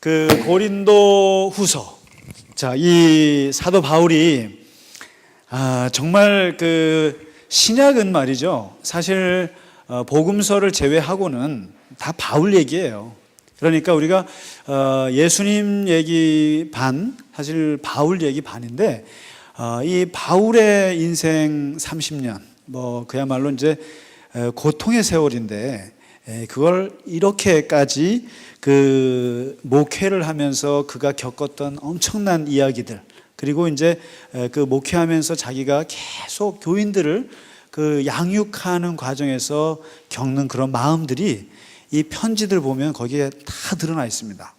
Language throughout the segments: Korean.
그 고린도 후서. 자, 이 사도 바울이 정말 그 신약은 말이죠. 사실 복음서를 제외하고는 다 바울 얘기예요. 그러니까 우리가 예수님 얘기 반, 사실 바울 얘기 반인데 이 바울의 인생 30년, 그야말로 이제 고통의 세월인데 그걸 이렇게까지 그 목회를 하면서 그가 겪었던 엄청난 이야기들, 그리고 이제 그 목회하면서 자기가 계속 교인들을 그 양육하는 과정에서 겪는 그런 마음들이 이 편지들 보면 거기에 다 드러나 있습니다.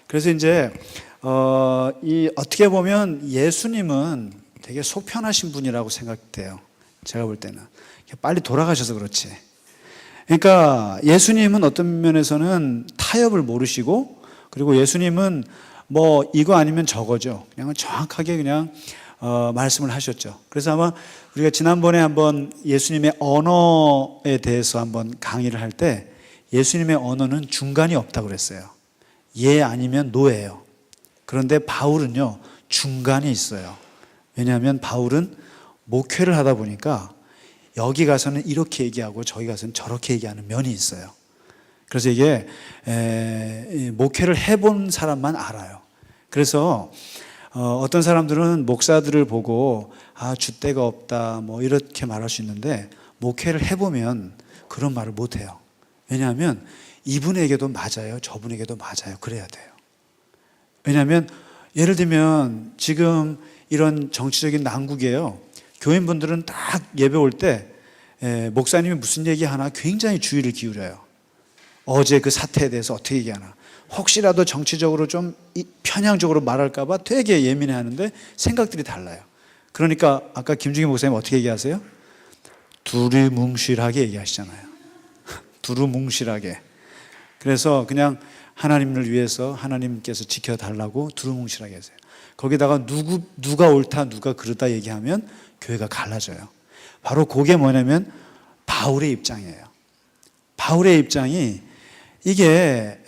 그래서 이제 어떻게 보면 예수님은 되게 속 편하신 분이라고 생각돼요. 제가 볼 때는 빨리 돌아가셔서 그렇지. 그러니까 예수님은 어떤 면에서는 타협을 모르시고, 그리고 예수님은 이거 아니면 저거죠. 그냥 정확하게 그냥 말씀을 하셨죠. 그래서 아마 우리가 지난번에 한번 예수님의 언어에 대해서 한번 강의를 할 때 예수님의 언어는 중간이 없다고 그랬어요. 예 아니면 노예요. 그런데 바울은요, 중간이 있어요. 왜냐하면 바울은 목회를 하다 보니까 여기 가서는 이렇게 얘기하고 저기 가서는 저렇게 얘기하는 면이 있어요. 그래서 이게 목회를 해본 사람만 알아요. 그래서 어떤 사람들은 목사들을 보고 줏대가 없다 이렇게 말할 수 있는데, 목회를 해보면 그런 말을 못해요. 왜냐하면 이분에게도 맞아요, 저분에게도 맞아요. 그래야 돼요. 왜냐하면 예를 들면 지금 이런 정치적인 난국이에요. 교인분들은 딱 예배 올 때 목사님이 무슨 얘기하나 굉장히 주의를 기울여요. 어제 그 사태에 대해서 어떻게 얘기하나, 혹시라도 정치적으로 좀 편향적으로 말할까 봐 되게 예민해하는데 생각들이 달라요. 그러니까 아까 김중희 목사님 어떻게 얘기하세요? 두루뭉실하게 얘기하시잖아요. 두루뭉실하게. 그래서 그냥 하나님을 위해서 하나님께서 지켜달라고 두루뭉실하게 하세요. 거기다가 누가 옳다 누가 그르다 얘기하면 교회가 갈라져요. 바로 그게 뭐냐면 바울의 입장이에요. 바울의 입장이 이게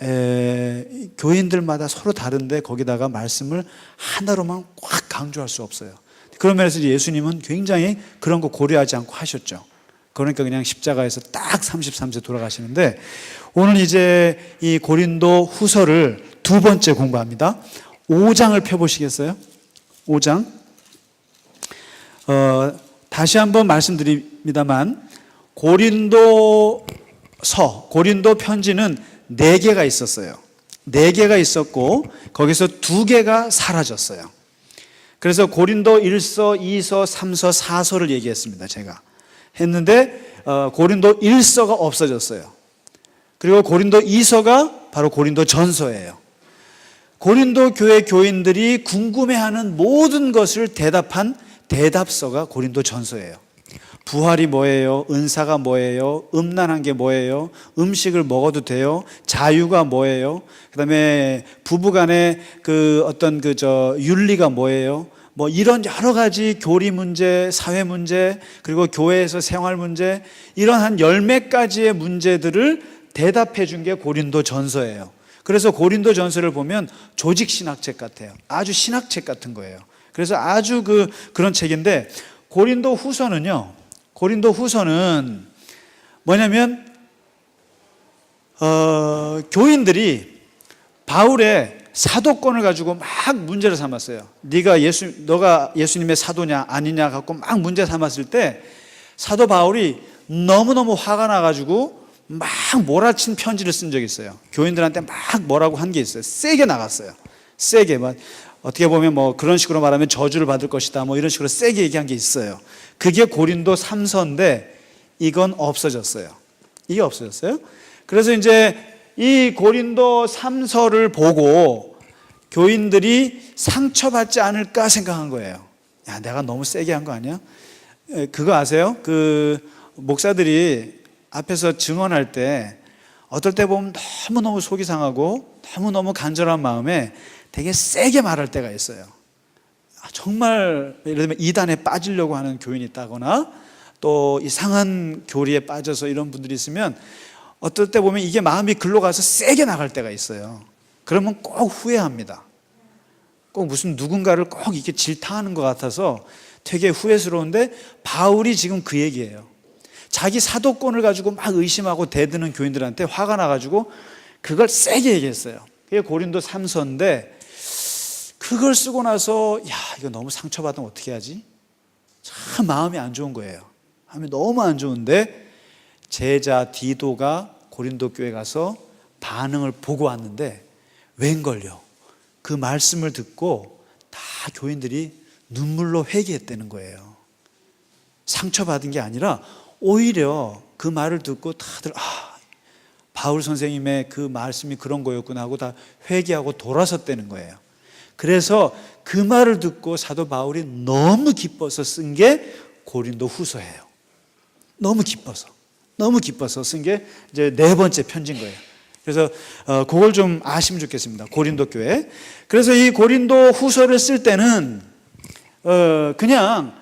교인들마다 서로 다른데 거기다가 말씀을 하나로만 꽉 강조할 수 없어요. 그런 면에서 예수님은 굉장히 그런 거 고려하지 않고 하셨죠. 그러니까 그냥 십자가에서 딱 33세 돌아가시는데, 오늘 이제 이 고린도 후서를 두 번째 공부합니다. 5장을 펴보시겠어요? 5장. 다시 한번 말씀드립니다만, 고린도 편지는 4개가 있었어요. 4개가 있었고, 거기서 2개가 사라졌어요. 그래서 고린도 1서, 2서, 3서, 4서를 얘기했습니다. 제가 했는데, 고린도 1서가 없어졌어요. 그리고 고린도 2서가 바로 고린도 전서예요. 고린도 교회 교인들이 궁금해하는 모든 것을 대답한 대답서가 고린도 전서예요. 부활이 뭐예요? 은사가 뭐예요? 음란한 게 뭐예요? 음식을 먹어도 돼요? 자유가 뭐예요? 그다음에 부부간의 윤리가 뭐예요? 이런 여러 가지 교리 문제, 사회 문제, 그리고 교회에서 생활 문제, 이런 한 10몇 가지의 문제들을 대답해 준 게 고린도 전서예요. 그래서 고린도 전서를 보면 조직 신학책 같아요. 아주 신학책 같은 거예요. 그래서 아주 그런 책인데, 고린도 후서는 뭐냐면 교인들이 바울의 사도권을 가지고 막 문제를 삼았어요. 너가 예수님의 사도냐 아니냐 갖고 막 문제 삼았을 때 사도 바울이 너무너무 화가 나가지고 막 몰아친 편지를 쓴 적이 있어요. 교인들한테 막 뭐라고 한 게 있어요. 세게 나갔어요. 세게. 어떻게 보면 그런 식으로 말하면 저주를 받을 것이다 이런 식으로 세게 얘기한 게 있어요. 그게 고린도 3서인데 이건 없어졌어요. 이게 없어졌어요. 그래서 이제 이 고린도 3서를 보고 교인들이 상처받지 않을까 생각한 거예요. 야, 내가 너무 세게 한 거 아니야? 그거 아세요? 목사들이 앞에서 증언할 때 어떨 때 보면 너무너무 속이 상하고 너무너무 간절한 마음에 되게 세게 말할 때가 있어요. 정말 예를 들면 이단에 빠지려고 하는 교인이 있다거나 또 이상한 교리에 빠져서 이런 분들이 있으면 어떨 때 보면 이게 마음이 글로 가서 세게 나갈 때가 있어요. 그러면 꼭 후회합니다. 꼭 무슨 누군가를 꼭 이렇게 질타하는 것 같아서 되게 후회스러운데, 바울이 지금 그 얘기예요. 자기 사도권을 가지고 막 의심하고 대드는 교인들한테 화가 나가지고 그걸 세게 얘기했어요. 그게 고린도 3서인데, 그걸 쓰고 나서 야, 이거 너무 상처받으면 어떻게 하지? 참 마음이 안 좋은 거예요. 마음이 너무 안 좋은데, 제자 디도가 고린도 교회 가서 반응을 보고 왔는데 웬걸요, 그 말씀을 듣고 다 교인들이 눈물로 회개했다는 거예요. 상처받은 게 아니라 오히려 그 말을 듣고 다들 바울 선생님의 그 말씀이 그런 거였구나 하고 다 회개하고 돌아섰다는 거예요. 그래서 그 말을 듣고 사도 바울이 너무 기뻐서 쓴 게 고린도 후서예요. 너무 기뻐서 쓴 게 이제 4번째 편지인 거예요. 그래서 그걸 좀 아시면 좋겠습니다. 고린도 교회. 그래서 이 고린도 후서를 쓸 때는 그냥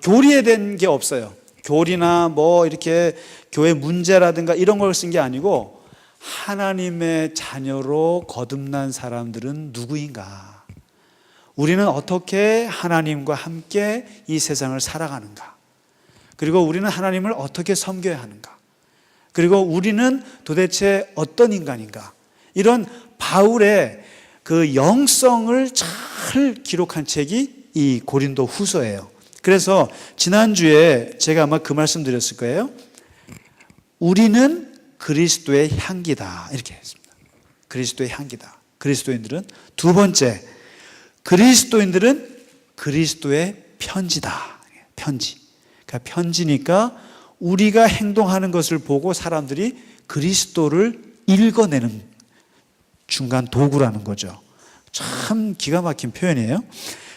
교리에 된 게 없어요. 교리나 뭐 이렇게 교회 문제라든가 이런 걸 쓴 게 아니고, 하나님의 자녀로 거듭난 사람들은 누구인가? 우리는 어떻게 하나님과 함께 이 세상을 살아가는가? 그리고 우리는 하나님을 어떻게 섬겨야 하는가? 그리고 우리는 도대체 어떤 인간인가? 이런 바울의 그 영성을 잘 기록한 책이 이 고린도 후서예요. 그래서 지난주에 제가 아마 그 말씀 드렸을 거예요. 우리는 그리스도의 향기다, 이렇게 했습니다. 그리스도의 향기다. 그리스도인들은. 두 번째, 그리스도인들은 그리스도의 편지다. 편지. 그러니까 편지니까 우리가 행동하는 것을 보고 사람들이 그리스도를 읽어내는 중간 도구라는 거죠. 참 기가 막힌 표현이에요.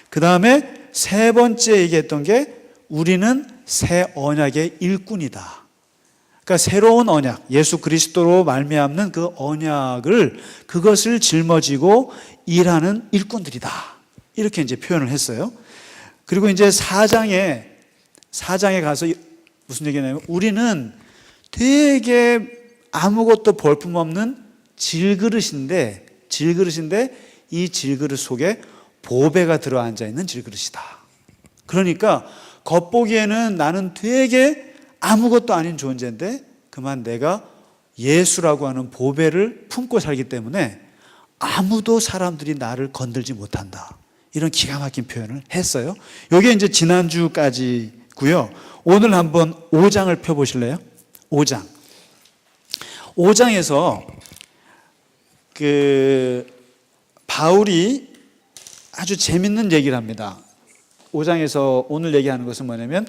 그 다음에 세 번째 얘기했던 게, 우리는 새 언약의 일꾼이다. 그러니까 새로운 언약, 예수 그리스도로 말미암는 그 언약을, 그것을 짊어지고 일하는 일꾼들이다. 이렇게 이제 표현을 했어요. 그리고 이제 4장에 가서 무슨 얘기냐면, 우리는 되게 아무것도 볼품없는 질그릇인데 이 질그릇 속에 보배가 들어앉아 있는 질그릇이다. 그러니까 겉보기에는 나는 되게 아무것도 아닌 존재인데, 그만 내가 예수라고 하는 보배를 품고 살기 때문에 아무도 사람들이 나를 건들지 못한다. 이런 기가 막힌 표현을 했어요. 이게 이제 지난주까지고요. 오늘 한번 5장을 펴보실래요? 5장에서 바울이 아주 재밌는 얘기를 합니다. 5장에서 오늘 얘기하는 것은 뭐냐면,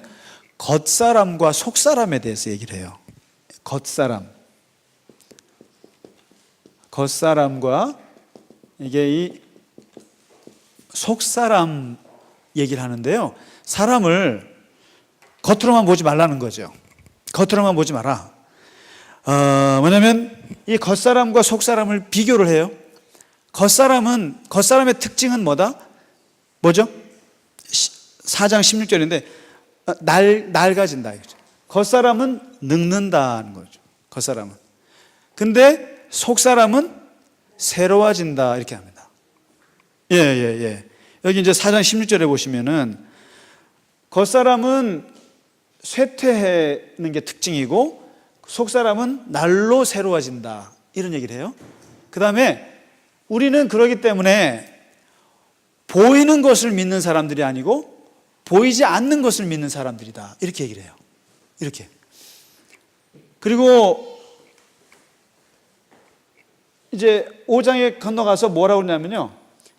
겉사람과 속사람에 대해서 얘기를 해요. 겉사람과 이게 이 속사람 얘기를 하는데요. 사람을 겉으로만 보지 말라는 거죠. 겉으로만 보지 마라. 뭐냐면 이 겉사람과 속사람을 비교를 해요. 겉사람의 특징은 뭐죠? 4장 16절인데 낡아진다. 겉사람은 늙는다는 거죠. 겉사람은. 근데 속사람은 새로워진다, 이렇게 합니다. 여기 이제 4장 16절에 보시면은, 겉사람은 쇠퇴하는 게 특징이고 속사람은 날로 새로워진다, 이런 얘기를 해요. 그 다음에 우리는 그러기 때문에 보이는 것을 믿는 사람들이 아니고 보이지 않는 것을 믿는 사람들이다, 이렇게 얘기를 해요. 이렇게. 그리고 이제 5장에 건너가서 뭐라고 그러냐면요,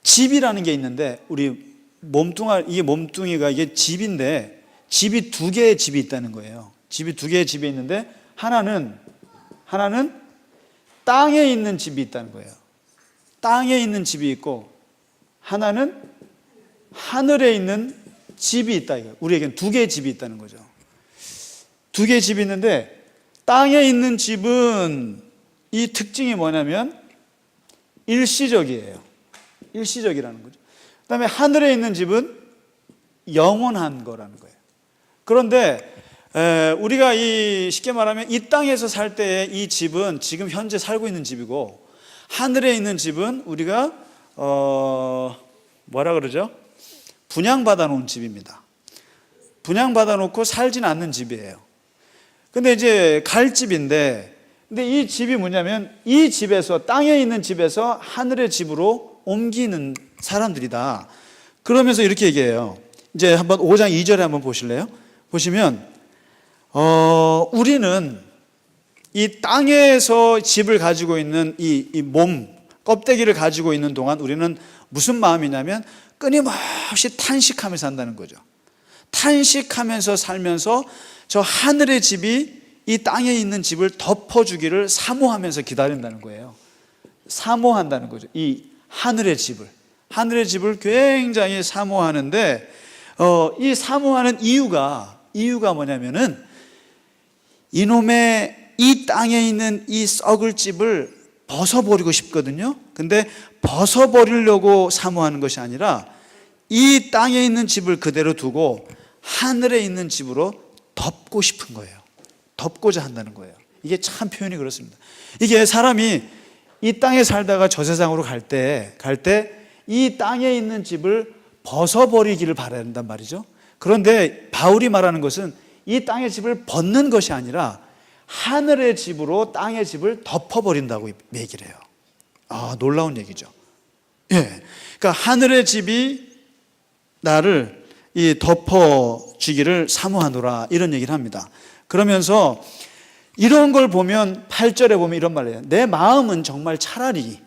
집이라는 게 있는데, 우리 몸뚱이가 이게 집인데, 집이 2개의 집이 있다는 거예요. 집이 2개의 집이 있는데, 하나는 땅에 있는 집이 있다는 거예요. 땅에 있는 집이 있고, 하나는 하늘에 있는 집이 있다. 우리에겐 2개의 집이 있다는 거죠. 2개의 집이 있는데, 땅에 있는 집은 이 특징이 뭐냐면 일시적이에요. 일시적이라는 거죠. 그 다음에 하늘에 있는 집은 영원한 거라는 거예요. 그런데 우리가 쉽게 말하면 이 땅에서 살 때의 이 집은 지금 현재 살고 있는 집이고, 하늘에 있는 집은 우리가 뭐라 그러죠? 분양받아 놓은 집입니다. 분양받아 놓고 살진 않는 집이에요. 근데 이제 갈 집인데, 근데 이 집이 뭐냐면 이 집에서, 땅에 있는 집에서 하늘의 집으로 옮기는 사람들이다. 그러면서 이렇게 얘기해요. 이제 한번 5장 2절에 한번 보실래요? 보시면 우리는 이 땅에서 집을 가지고 있는 이 몸, 껍데기를 가지고 있는 동안 우리는 무슨 마음이냐면 끊임없이 탄식하면서 산다는 거죠. 탄식하면서 살면서 저 하늘의 집이 이 땅에 있는 집을 덮어주기를 사모하면서 기다린다는 거예요. 사모한다는 거죠. 이 하늘의 집을 굉장히 사모하는데, 이 사모하는 이유가 뭐냐면은 이놈의 이 땅에 있는 이 썩을 집을 벗어버리고 싶거든요. 근데 벗어버리려고 사모하는 것이 아니라 이 땅에 있는 집을 그대로 두고 하늘에 있는 집으로 덮고 싶은 거예요. 덮고자 한다는 거예요. 이게 참 표현이 그렇습니다. 이게 사람이 이 땅에 살다가 저 세상으로 갈 때 이 땅에 있는 집을 벗어버리기를 바라야 한단 말이죠. 그런데 바울이 말하는 것은 이 땅의 집을 벗는 것이 아니라 하늘의 집으로 땅의 집을 덮어버린다고 얘기를 해요. 놀라운 얘기죠. 예. 그러니까 하늘의 집이 나를 이 덮어주기를 사모하노라, 이런 얘기를 합니다. 그러면서 이런 걸 보면 8절에 보면 이런 말을 해요. 내 마음은 정말 차라리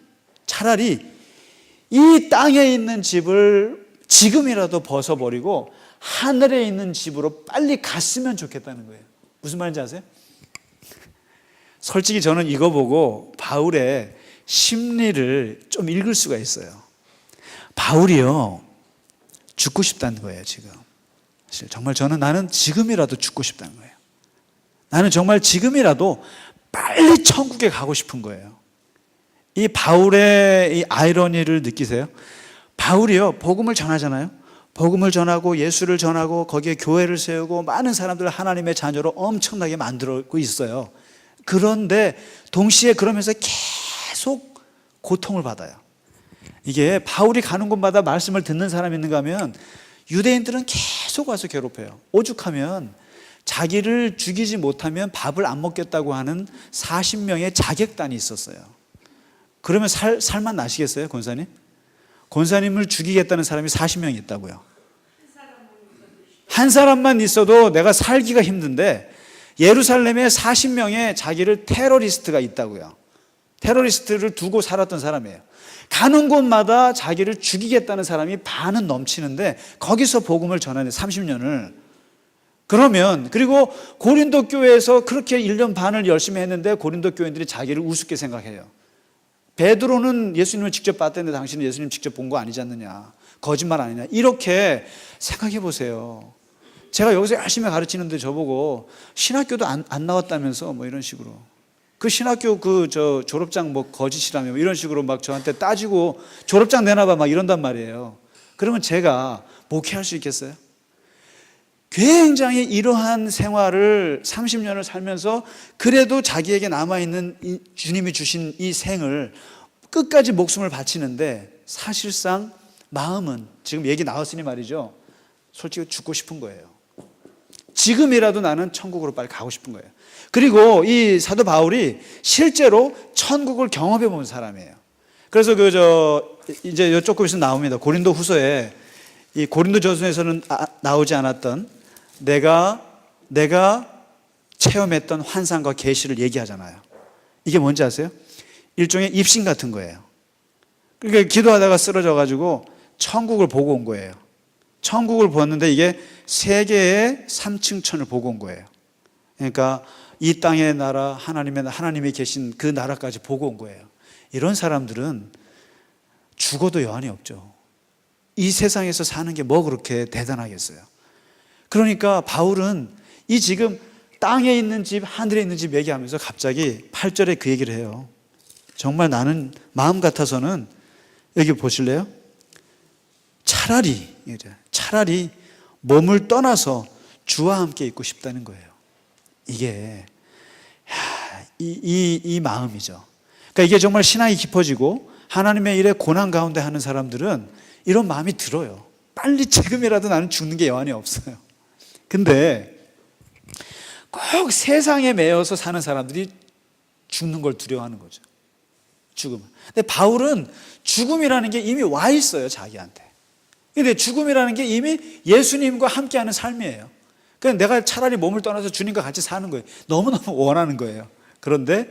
이 땅에 있는 집을 지금이라도 벗어버리고 하늘에 있는 집으로 빨리 갔으면 좋겠다는 거예요. 무슨 말인지 아세요? 솔직히 저는 이거 보고 바울의 심리를 좀 읽을 수가 있어요. 바울이요, 죽고 싶다는 거예요, 지금. 사실 정말 나는 지금이라도 죽고 싶다는 거예요. 나는 정말 지금이라도 빨리 천국에 가고 싶은 거예요. 이 바울의 이 아이러니를 느끼세요? 바울이요, 복음을 전하잖아요. 복음을 전하고 예수를 전하고 거기에 교회를 세우고 많은 사람들을 하나님의 자녀로 엄청나게 만들고 있어요. 그런데 동시에 그러면서 계속 고통을 받아요. 이게 바울이 가는 곳마다 말씀을 듣는 사람이 있는가 하면 유대인들은 계속 와서 괴롭혀요. 오죽하면 자기를 죽이지 못하면 밥을 안 먹겠다고 하는 40명의 자객단이 있었어요. 그러면 살만 나시겠어요, 권사님? 권사님을 죽이겠다는 사람이 40명이 있다고요. 한 사람만 있어도 내가 살기가 힘든데 예루살렘에 40명의 자기를 테러리스트가 있다고요. 테러리스트를 두고 살았던 사람이에요. 가는 곳마다 자기를 죽이겠다는 사람이 반은 넘치는데 거기서 복음을 전하는 30년을. 그러면 그리고 고린도 교회에서 그렇게 1년 반을 열심히 했는데 고린도 교인들이 자기를 우습게 생각해요. 베드로는 예수님을 직접 봤다는데 당신은 예수님 직접 본 거 아니지 않느냐, 거짓말 아니냐, 이렇게 생각해 보세요. 제가 여기서 열심히 가르치는데 저보고 신학교도 안 나왔다면서 뭐 이런 식으로, 그 신학교 졸업장 뭐 거짓이라며 뭐 이런 식으로 막 저한테 따지고 졸업장 내놔봐 막 이런단 말이에요. 그러면 제가 목회할 수 있겠어요? 굉장히 이러한 생활을 30년을 살면서 그래도 자기에게 남아있는 주님이 주신 이 생을 끝까지 목숨을 바치는데 사실상 마음은 지금 얘기 나왔으니 말이죠, 솔직히 죽고 싶은 거예요. 지금이라도 나는 천국으로 빨리 가고 싶은 거예요. 그리고 이 사도 바울이 실제로 천국을 경험해 본 사람이에요. 그래서 이제 조금 있으면 나옵니다. 고린도 후서에, 이 고린도 저서에서는 나오지 않았던 내가 체험했던 환상과 계시를 얘기하잖아요. 이게 뭔지 아세요? 일종의 입신 같은 거예요. 그러니까 기도하다가 쓰러져 가지고 천국을 보고 온 거예요. 천국을 보았는데 이게 세계의 3층천을 보고 온 거예요. 그러니까 이 땅의 나라, 하나님이 계신 그 나라까지 보고 온 거예요. 이런 사람들은 죽어도 여한이 없죠. 이 세상에서 사는 게 뭐 그렇게 대단하겠어요. 그러니까 바울은 이 지금 땅에 있는 집, 하늘에 있는 집 얘기하면서 갑자기 8절에 그 얘기를 해요. 정말 나는 마음 같아서는, 여기 보실래요? 차라리 몸을 떠나서 주와 함께 있고 싶다는 거예요. 이게 이 마음이죠. 그러니까 이게 정말 신앙이 깊어지고 하나님의 일에 고난 가운데 하는 사람들은 이런 마음이 들어요. 빨리 지금이라도 나는 죽는 게 여한이 없어요. 근데 꼭 세상에 매여서 사는 사람들이 죽는 걸 두려워하는 거죠. 죽음. 근데 바울은 죽음이라는 게 이미 와 있어요, 자기한테. 근데 죽음이라는 게 이미 예수님과 함께하는 삶이에요. 그냥 내가 차라리 몸을 떠나서 주님과 같이 사는 거예요. 너무너무 원하는 거예요. 그런데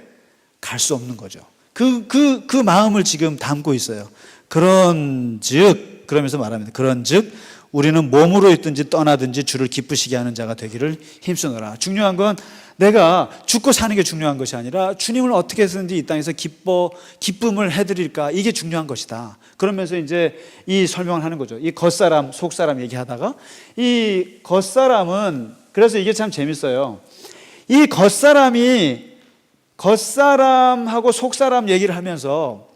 갈 수 없는 거죠. 그 마음을 지금 담고 있어요. 그런즉, 그러면서 말합니다. 그런즉 우리는 몸으로 있든지 떠나든지 주를 기쁘시게 하는 자가 되기를 힘쓰노라. 중요한 건 내가 죽고 사는 게 중요한 것이 아니라 주님을 어떻게 해서든지 이 땅에서 기쁨을 해드릴까, 이게 중요한 것이다. 그러면서 이제 이 설명을 하는 거죠. 이 겉사람, 속사람 얘기하다가 이 겉사람은, 그래서 이게 참 재밌어요. 이 겉사람하고 속사람 얘기를 하면서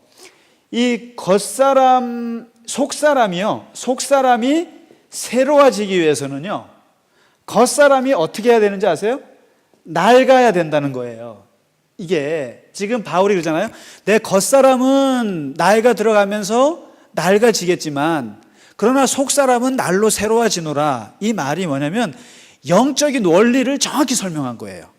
이 겉사람, 속사람이요. 속사람이 새로워지기 위해서는요, 겉사람이 어떻게 해야 되는지 아세요? 낡아야 된다는 거예요. 이게 지금 바울이 그러잖아요. 내 겉사람은 나이가 들어가면서 낡아지겠지만 그러나 속사람은 날로 새로워지노라. 이 말이 뭐냐면 영적인 원리를 정확히 설명한 거예요.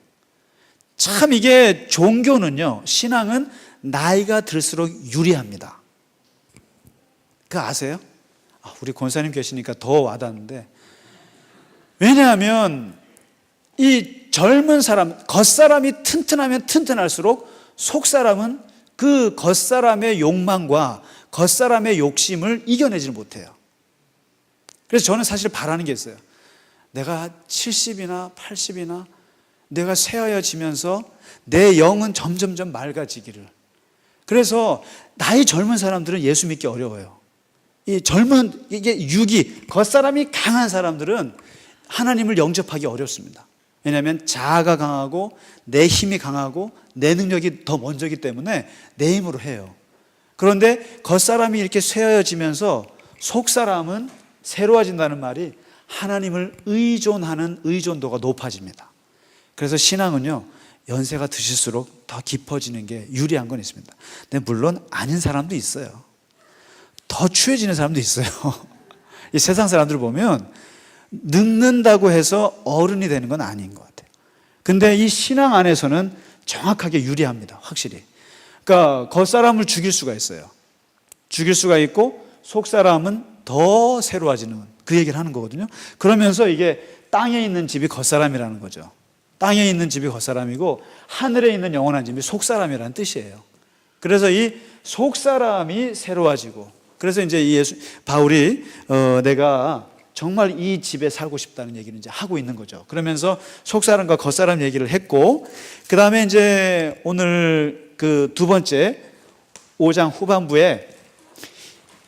참 이게 종교는요, 신앙은 나이가 들수록 유리합니다. 그거 아세요? 우리 권사님 계시니까 더 와닿는데, 왜냐하면 이 젊은 사람, 겉사람이 튼튼하면 튼튼할수록 속사람은 그 겉사람의 욕망과 겉사람의 욕심을 이겨내지 못해요. 그래서 저는 사실 바라는 게 있어요. 내가 70이나 80이나 내가 쇠하여지면서 내 영은 점점점 맑아지기를. 그래서 나이 젊은 사람들은 예수 믿기 어려워요. 이게 육이, 겉사람이 강한 사람들은 하나님을 영접하기 어렵습니다. 왜냐하면 자아가 강하고 내 힘이 강하고 내 능력이 더 먼저기 때문에 내 힘으로 해요. 그런데 겉사람이 이렇게 쇠하여지면서 속사람은 새로워진다는 말이 하나님을 의존하는 의존도가 높아집니다. 그래서 신앙은요, 연세가 드실수록 더 깊어지는 게 유리한 건 있습니다. 근데 물론 아닌 사람도 있어요. 더 추해지는 사람도 있어요. 이 세상 사람들을 보면 늙는다고 해서 어른이 되는 건 아닌 것 같아요. 근데 이 신앙 안에서는 정확하게 유리합니다. 확실히. 그러니까 겉사람을 죽일 수가 있어요. 죽일 수가 있고 속사람은 더 새로워지는, 그 얘기를 하는 거거든요. 그러면서 이게 땅에 있는 집이 겉사람이라는 거죠. 땅에 있는 집이 겉사람이고 하늘에 있는 영원한 집이 속사람이라는 뜻이에요. 그래서 이 속사람이 새로워지고, 그래서 이제 바울이 내가 정말 이 집에 살고 싶다는 얘기를 이제 하고 있는 거죠. 그러면서 속사람과 겉사람 얘기를 했고, 그 다음에 이제 오늘 그 두 번째 5장 후반부에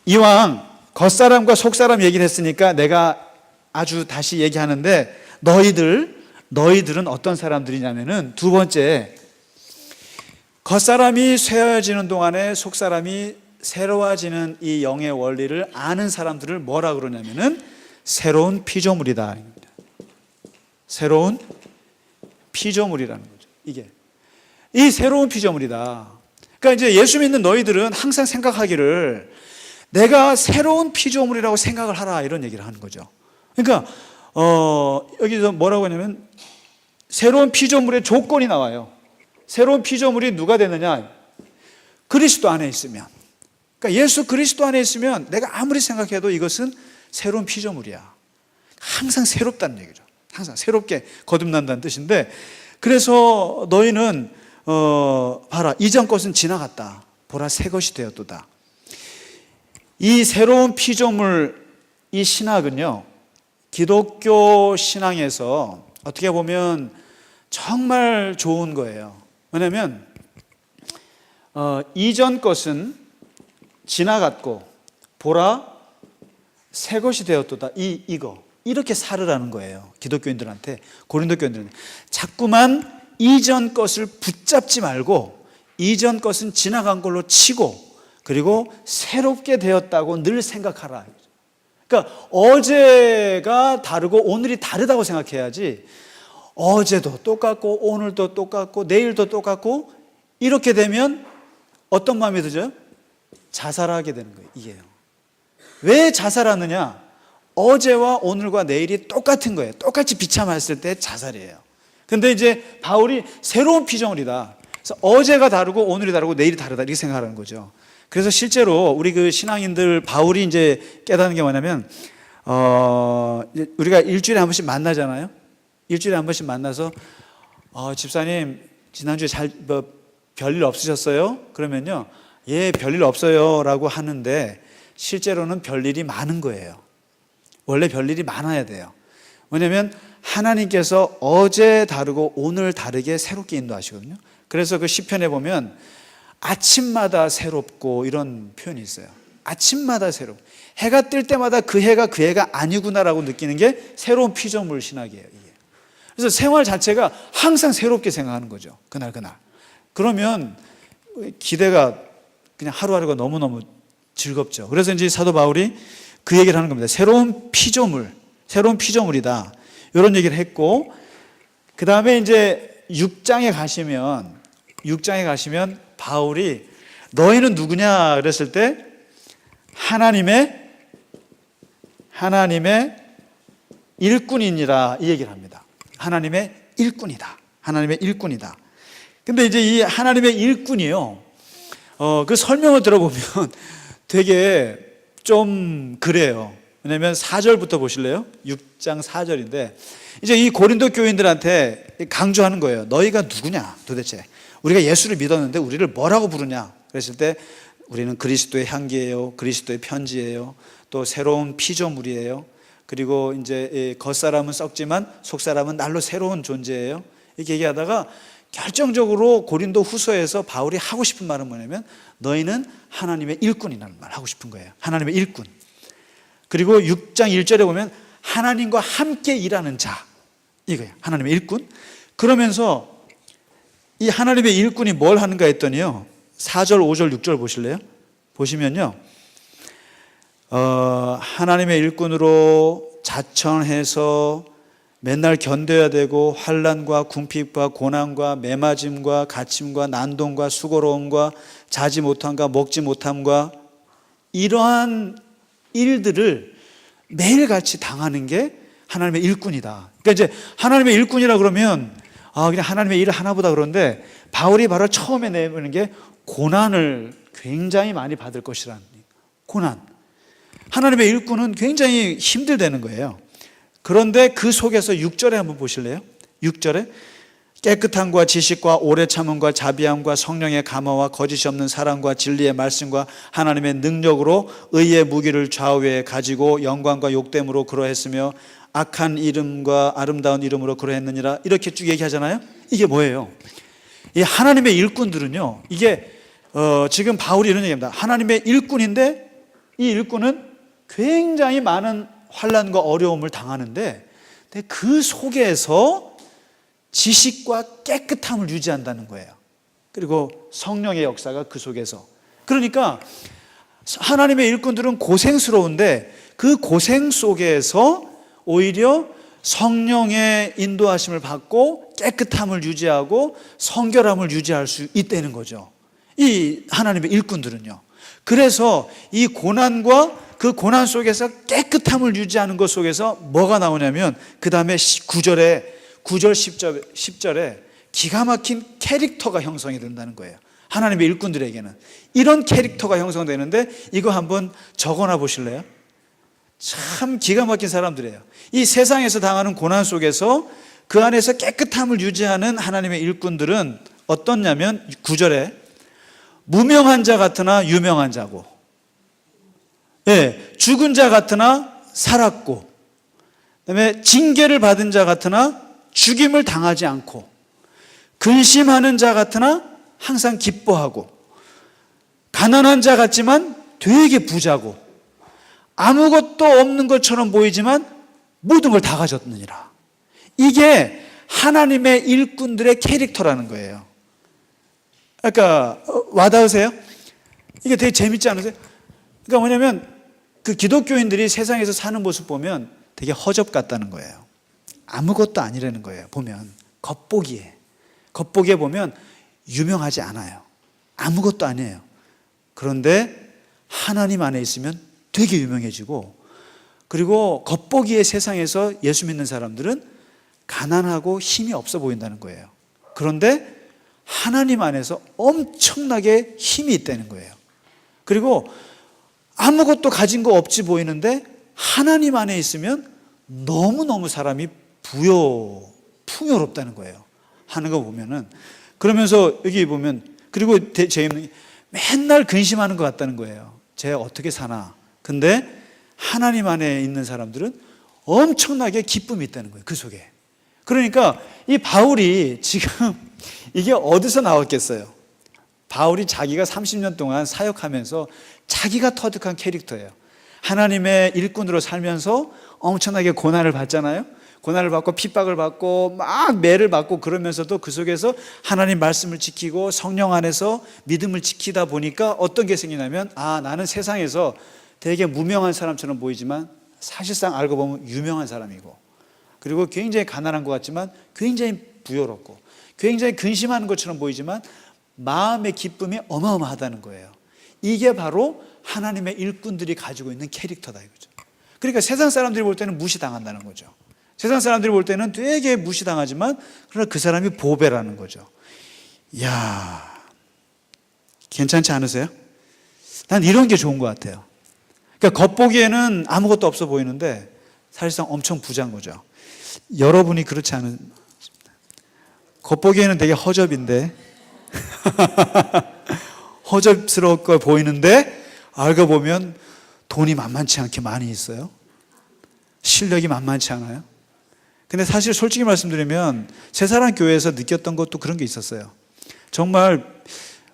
이왕 겉사람과 속사람 얘기를 했으니까 내가 아주 다시 얘기하는데, 너희들은 어떤 사람들이냐면은 두 번째, 겉사람이 쇠어지는 동안에 속사람이 새로워지는 이 영의 원리를 아는 사람들을 뭐라 그러냐면은 새로운 피조물이다. 새로운 피조물이라는 거죠. 이게 이 새로운 피조물이다. 그러니까 이제 예수 믿는 너희들은 항상 생각하기를 내가 새로운 피조물이라고 생각을 하라, 이런 얘기를 하는 거죠. 그러니까 여기서 뭐라고 하냐면 새로운 피조물의 조건이 나와요. 새로운 피조물이 누가 되느냐? 그리스도 안에 있으면. 그러니까 예수 그리스도 안에 있으면 내가 아무리 생각해도 이것은 새로운 피조물이야. 항상 새롭다는 얘기죠. 항상 새롭게 거듭난다는 뜻인데, 그래서 너희는 봐라, 이전 것은 지나갔다. 보라, 새 것이 되었도다. 이 새로운 피조물, 이 신학은요, 기독교 신앙에서 어떻게 보면 정말 좋은 거예요. 왜냐하면 이전 것은 지나갔고 보라, 새 것이 되었도다. 이거 이렇게 살으라는 거예요. 기독교인들한테, 고린도 교인들한테. 자꾸만 이전 것을 붙잡지 말고 이전 것은 지나간 걸로 치고, 그리고 새롭게 되었다고 늘 생각하라. 그러니까 어제가 다르고 오늘이 다르다고 생각해야지, 어제도 똑같고 오늘도 똑같고 내일도 똑같고 이렇게 되면 어떤 마음이 들죠? 자살하게 되는 거예요. 이게요. 왜 자살하느냐? 어제와 오늘과 내일이 똑같은 거예요. 똑같이 비참했을 때 자살이에요. 근데 이제 바울이 새로운 피조물이다. 그래서 어제가 다르고 오늘이 다르고 내일이 다르다 이렇게 생각하는 거죠. 그래서 실제로 우리 그 신앙인들 바울이 이제 깨닫는 게 뭐냐면 우리가 일주일에 한 번씩 만나잖아요. 일주일에 한 번씩 만나서 집사님 지난주에 별일 없으셨어요? 그러면요, 예, 별일 없어요라고 하는데 실제로는 별일이 많은 거예요. 원래 별일이 많아야 돼요. 왜냐하면 하나님께서 어제 다르고 오늘 다르게 새롭게 인도하시거든요. 그래서 그 시편에 보면 아침마다 새롭고 이런 표현이 있어요. 아침마다 새롭고, 해가 뜰 때마다 그 해가 그 해가 아니구나라고 느끼는 게 새로운 피조물 신학이에요. 이게. 그래서 생활 자체가 항상 새롭게 생각하는 거죠. 그날. 그러면 기대가 그냥 하루하루가 너무너무 즐겁죠. 그래서 이제 사도 바울이 그 얘기를 하는 겁니다. 새로운 피조물이다. 이런 얘기를 했고, 그 다음에 이제 6장에 가시면 바울이 너희는 누구냐 그랬을 때 하나님의 일꾼이니라 이 얘기를 합니다. 하나님의 일꾼이다. 근데 이제 이 하나님의 일꾼이요, 그 설명을 들어보면 되게 좀 그래요. 왜냐면 4절부터 보실래요? 6장 4절인데 이제 이 고린도 교인들한테 강조하는 거예요. 너희가 누구냐 도대체. 우리가 예수를 믿었는데 우리를 뭐라고 부르냐 그랬을 때 우리는 그리스도의 향기예요, 그리스도의 편지예요, 또 새로운 피조물이에요, 그리고 이제 겉사람은 썩지만 속사람은 날로 새로운 존재예요. 이렇게 얘기하다가 결정적으로 고린도 후서에서 바울이 하고 싶은 말은 뭐냐면 너희는 하나님의 일꾼이라는 말 하고 싶은 거예요. 하나님의 일꾼. 그리고 6장 1절에 보면 하나님과 함께 일하는 자, 이거예요. 하나님의 일꾼. 그러면서 이 하나님의 일꾼이 뭘 하는가 했더니요, 4절, 5절, 6절 보실래요? 보시면요, 하나님의 일꾼으로 자천해서 맨날 견뎌야 되고 환난과 궁핍과 고난과 매맞음과 갇힘과 난동과 수고로움과 자지 못함과 먹지 못함과 이러한 일들을 매일같이 당하는 게 하나님의 일꾼이다. 그러니까 이제 하나님의 일꾼이라 그러면 그냥 하나님의 일을 하나보다 그런데 바울이 바로 처음에 내보는 게 고난을 굉장히 많이 받을 것이라는 고난. 하나님의 일꾼은 굉장히 힘들다는 거예요. 그런데 그 속에서 6절에 한번 보실래요? 6절에 깨끗함과 지식과 오래 참음과 자비함과 성령의 감화와 거짓이 없는 사랑과 진리의 말씀과 하나님의 능력으로 의의 무기를 좌우에 가지고 영광과 욕됨으로 그러했으며 악한 이름과 아름다운 이름으로 그러했느니라. 이렇게 쭉 얘기하잖아요. 이게 뭐예요? 이 하나님의 일꾼들은요, 이게 지금 바울이 이런 얘기합니다. 하나님의 일꾼인데 이 일꾼은 굉장히 많은 환난과 어려움을 당하는데 그 속에서 지식과 깨끗함을 유지한다는 거예요. 그리고 성령의 역사가 그 속에서. 그러니까 하나님의 일꾼들은 고생스러운데 그 고생 속에서 오히려 성령의 인도하심을 받고 깨끗함을 유지하고 성결함을 유지할 수 있다는 거죠. 이 하나님의 일꾼들은요. 그래서 이 고난과 그 고난 속에서 깨끗함을 유지하는 것 속에서 뭐가 나오냐면 그 다음에 9절 10절에 기가 막힌 캐릭터가 형성이 된다는 거예요. 하나님의 일꾼들에게는 이런 캐릭터가 형성되는데 이거 한번 적어놔 보실래요? 참 기가 막힌 사람들이에요. 이 세상에서 당하는 고난 속에서 그 안에서 깨끗함을 유지하는 하나님의 일꾼들은 어떻냐면 9절에 무명한 자 같으나 유명한 자고, 죽은 자 같으나 살았고, 그다음에 징계를 받은 자 같으나 죽임을 당하지 않고, 근심하는 자 같으나 항상 기뻐하고, 가난한 자 같지만 되게 부자고, 아무것도 없는 것처럼 보이지만 모든 걸 다 가졌느니라. 이게 하나님의 일꾼들의 캐릭터라는 거예요. 그러니까 와닿으세요? 이게 되게 재밌지 않으세요? 그러니까 뭐냐면 그 기독교인들이 세상에서 사는 모습 보면 되게 허접 같다는 거예요. 아무것도 아니라는 거예요. 보면 겉보기에 보면 유명하지 않아요. 아무것도 아니에요. 그런데 하나님 안에 있으면 되게 유명해지고, 그리고 겉보기에 세상에서 예수 믿는 사람들은 가난하고 힘이 없어 보인다는 거예요. 그런데 하나님 안에서 엄청나게 힘이 있다는 거예요. 그리고 아무것도 가진 거 없이 보이는데 하나님 안에 있으면 너무너무 사람이 풍요롭다는 거예요. 하는 거 보면은. 그러면서 여기 보면, 그리고 재밌는 게 맨날 근심하는 것 같다는 거예요. 쟤 어떻게 사나. 근데 하나님 안에 있는 사람들은 엄청나게 기쁨이 있다는 거예요. 그 속에. 그러니까 이 바울이 지금 이게 어디서 나왔겠어요? 바울이 자기가 30년 동안 사역하면서 자기가 터득한 캐릭터예요. 하나님의 일꾼으로 살면서 엄청나게 고난을 받잖아요. 고난을 받고 핍박을 받고 막 매를 받고, 그러면서도 그 속에서 하나님 말씀을 지키고 성령 안에서 믿음을 지키다 보니까 어떤 게 생기냐면, 나는 세상에서 되게 무명한 사람처럼 보이지만 사실상 알고 보면 유명한 사람이고, 그리고 굉장히 가난한 것 같지만 굉장히 부여롭고, 굉장히 근심하는 것처럼 보이지만 마음의 기쁨이 어마어마하다는 거예요. 이게 바로 하나님의 일꾼들이 가지고 있는 캐릭터다 이거죠. 그러니까 세상 사람들이 볼 때는 무시당한다는 거죠. 세상 사람들이 볼 때는 되게 무시당하지만 그러나 그 사람이 보배라는 거죠. 이야, 괜찮지 않으세요? 난 이런 게 좋은 것 같아요. 그러니까 겉보기에는 아무것도 없어 보이는데 사실상 엄청 부자인 거죠. 여러분이 그렇지 않은, 겉보기에는 되게 허접인데 허접스럽게 보이는데 알고 보면 돈이 만만치 않게 많이 있어요. 실력이 만만치 않아요. 근데 사실 솔직히 말씀드리면 새사랑 교회에서 느꼈던 것도 그런 게 있었어요. 정말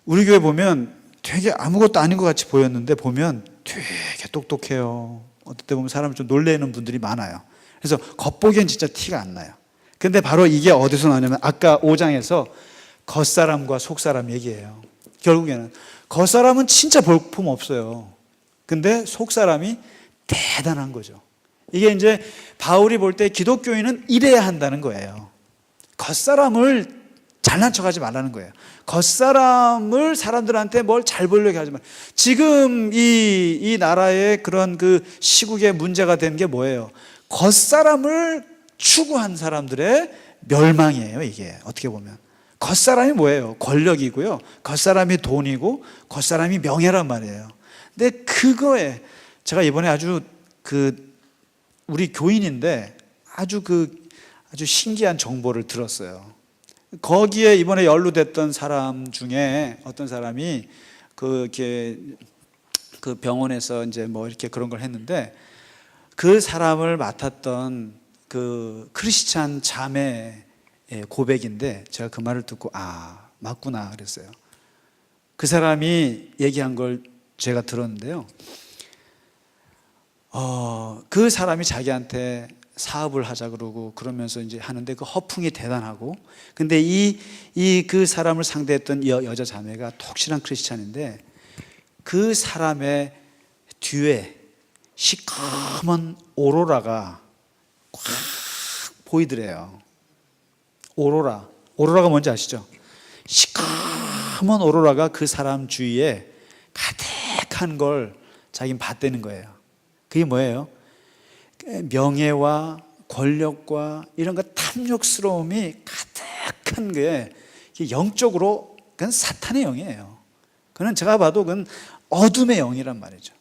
우리 교회 보면 되게 아무것도 아닌 것 같이 보였는데 보면 되게 똑똑해요. 어떨 때 보면 사람을 좀 놀래는 분들이 많아요. 그래서 겉보기엔 진짜 티가 안 나요. 근데 바로 이게 어디서 나냐면 아까 5장에서 겉사람과 속사람 얘기예요. 결국에는 겉사람은 진짜 볼품 없어요. 근데 속사람이 대단한 거죠. 이게 이제 바울이 볼 때 기독교인은 이래야 한다는 거예요. 겉사람을 잘난 척하지 말라는 거예요. 겉사람을 사람들한테 뭘 잘 보이려고 하지 말. 지금 이 나라의 그런 그 시국의 문제가 된 게 뭐예요? 겉사람을 추구한 사람들의 멸망이에요. 이게 어떻게 보면 겉사람이 뭐예요? 권력이고요. 겉사람이 돈이고 겉사람이 명예란 말이에요. 근데 그거에 제가 이번에 아주 우리 교인인데 아주 신기한 정보를 들었어요. 거기에 이번에 연루됐던 사람 중에 어떤 사람이 그 병원에서 이제 뭐 이렇게 그런 걸 했는데, 그 사람을 맡았던 그 크리스찬 자매의 고백인데 제가 그 말을 듣고 맞구나 그랬어요. 그 사람이 얘기한 걸 제가 들었는데요. 그 사람이 자기한테 사업을 하자 그러면서 이제 하는데 그 허풍이 대단하고, 근데 그 사람을 상대했던 여자 자매가 독실한 크리스찬인데 그 사람의 뒤에 시커먼 오로라가 꽉 보이더래요. 오로라가 뭔지 아시죠? 시커먼 오로라가 그 사람 주위에 가득한 걸 자기는 봤다는 거예요. 그게 뭐예요? 명예와 권력과 이런 거 탐욕스러움이 가득한 게 영적으로 그건 사탄의 영이에요. 그건 제가 봐도 그건 어둠의 영이란 말이죠.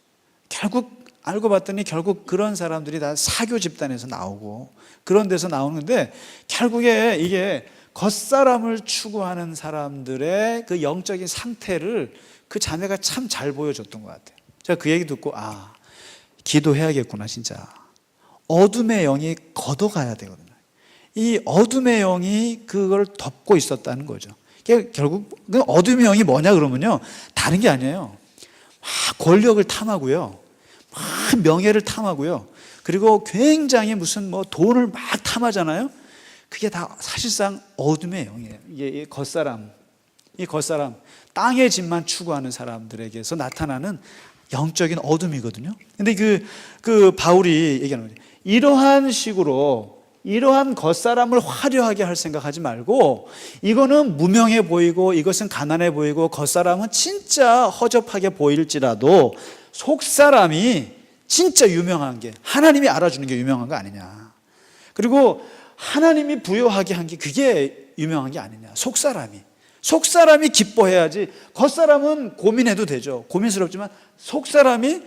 결국 알고 봤더니 결국 그런 사람들이 다 사교 집단에서 나오고 그런 데서 나오는데, 결국에 이게 겉사람을 추구하는 사람들의 그 영적인 상태를 그 자매가 참 잘 보여줬던 것 같아요. 제가 그 얘기 듣고 기도해야겠구나. 진짜 어둠의 영이 걷어가야 되거든요. 이 어둠의 영이 그걸 덮고 있었다는 거죠. 결국 어둠의 영이 뭐냐 그러면요, 다른 게 아니에요. 막 권력을 탐하고요, 막 명예를 탐하고요, 그리고 굉장히 무슨 뭐 돈을 막 탐하잖아요. 그게 다 사실상 어둠의 영이에요. 이게 겉사람, 땅의 집만 추구하는 사람들에게서 나타나는 영적인 어둠이거든요. 근데 그 바울이 얘기하는 거죠. 이러한 식으로 이러한 겉사람을 화려하게 할 생각하지 말고, 이거는 무명해 보이고 이것은 가난해 보이고 겉사람은 진짜 허접하게 보일지라도 속사람이 진짜 유명한 게, 하나님이 알아주는 게 유명한 거 아니냐. 그리고 하나님이 부여하게 한 게 그게 유명한 게 아니냐. 속사람이 기뻐해야지. 겉사람은 고민해도 되죠. 고민스럽지만 속사람이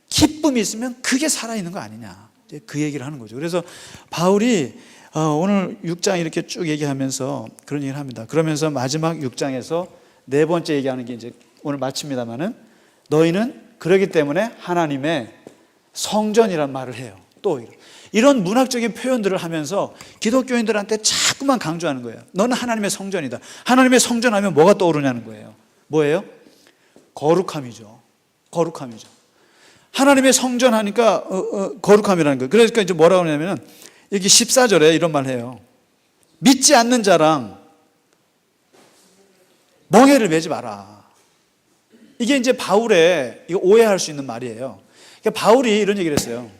기쁨이 있으면 그게 살아있는 거 아니냐. 그 얘기를 하는 거죠. 그래서 바울이 오늘 6장 이렇게 쭉 얘기하면서 그런 얘기를 합니다. 그러면서 마지막 6장에서 네 번째 얘기하는 게 이제 오늘 마칩니다만은, 너희는 그러기 때문에 하나님의 성전이란 말을 해요. 또 이런 문학적인 표현들을 하면서 기독교인들한테 자꾸만 강조하는 거예요. 너는 하나님의 성전이다. 하나님의 성전하면 뭐가 떠오르냐는 거예요. 뭐예요? 거룩함이죠. 하나님의 성전 하니까 거룩함이라는 거예요. 그러니까 이제 뭐라고 하냐면, 여기 14절에 이런 말 해요. 믿지 않는 자랑 멍에를 매지 마라. 이게 이제 바울의, 이거 오해할 수 있는 말이에요. 그러니까 바울이 이런 얘기를 했어요.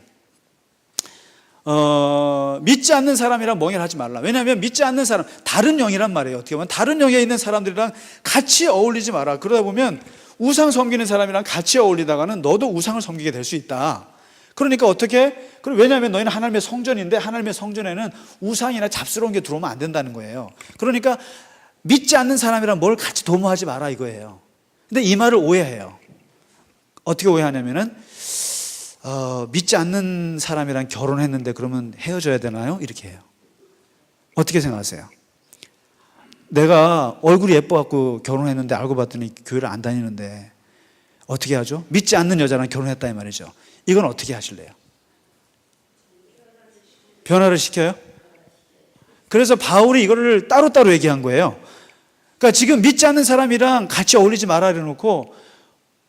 믿지 않는 사람이랑 멍해를 하지 말라. 왜냐하면 믿지 않는 사람, 다른 영이란 말이에요. 어떻게 보면 다른 영에 있는 사람들이랑 같이 어울리지 마라. 그러다 보면 우상 섬기는 사람이랑 같이 어울리다가는 너도 우상을 섬기게 될 수 있다. 그러니까 어떻게? 왜냐하면 너희는 하나님의 성전인데 하나님의 성전에는 우상이나 잡스러운 게 들어오면 안 된다는 거예요. 그러니까 믿지 않는 사람이랑 뭘 같이 도모하지 마라 이거예요. 근데 이 말을 오해해요. 어떻게 오해하냐면은 믿지 않는 사람이랑 결혼했는데 그러면 헤어져야 되나요? 이렇게 해요. 어떻게 생각하세요? 내가 얼굴이 예뻐갖고 결혼했는데 알고 봤더니 교회를 안 다니는데 어떻게 하죠? 믿지 않는 여자랑 결혼했다 이 말이죠. 이건 어떻게 하실래요? 변화를 시켜요? 그래서 바울이 이거를 따로따로 얘기한 거예요. 그러니까 지금 믿지 않는 사람이랑 같이 어울리지 말아 이래놓고,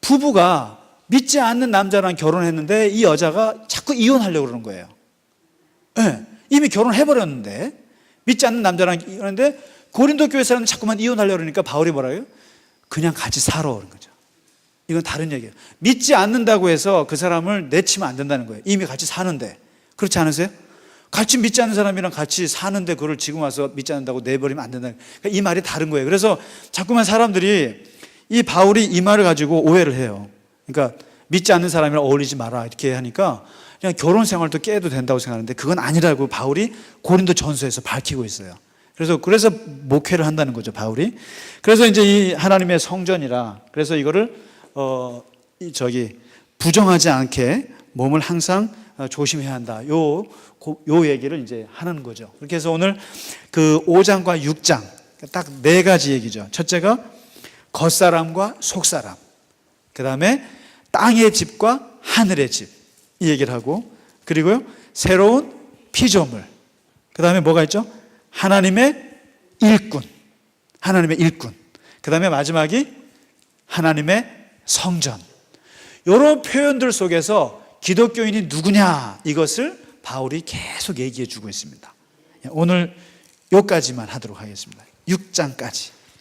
부부가 믿지 않는 남자랑 결혼했는데 이 여자가 자꾸 이혼하려고 그러는 거예요. 네, 이미 결혼해버렸는데 믿지 않는 남자랑 이혼했는데 고린도 교회 사람은 자꾸만 이혼하려고 그러니까 바울이 뭐라 해요? 그냥 같이 살아 그런 거죠. 이건 다른 얘기예요. 믿지 않는다고 해서 그 사람을 내치면 안 된다는 거예요. 이미 같이 사는데. 그렇지 않으세요? 같이 믿지 않는 사람이랑 같이 사는데 그걸 지금 와서 믿지 않는다고 내버리면 안 된다는 거예요. 그러니까 이 말이 다른 거예요. 그래서 자꾸만 사람들이 이 바울이 이 말을 가지고 오해를 해요. 그러니까 믿지 않는 사람이랑 어울리지 마라 이렇게 하니까 그냥 결혼 생활도 깨도 된다고 생각하는데 그건 아니라고 바울이 고린도 전서에서 밝히고 있어요. 그래서 목회를 한다는 거죠, 바울이. 그래서 이제 이 하나님의 성전이라, 그래서 이거를 부정하지 않게 몸을 항상 조심해야 한다. 요 얘기를 이제 하는 거죠. 그렇게 해서 오늘 그 5장과 6장 딱 네 가지 얘기죠. 첫째가 겉사람과 속사람, 그 다음에 땅의 집과 하늘의 집, 이 얘기를 하고, 그리고요 새로운 피조물, 그 다음에 뭐가 있죠? 하나님의 일꾼, 그 다음에 마지막이 하나님의 성전. 이런 표현들 속에서 기독교인이 누구냐, 이것을 바울이 계속 얘기해 주고 있습니다. 오늘 여기까지만 하도록 하겠습니다. 6장까지.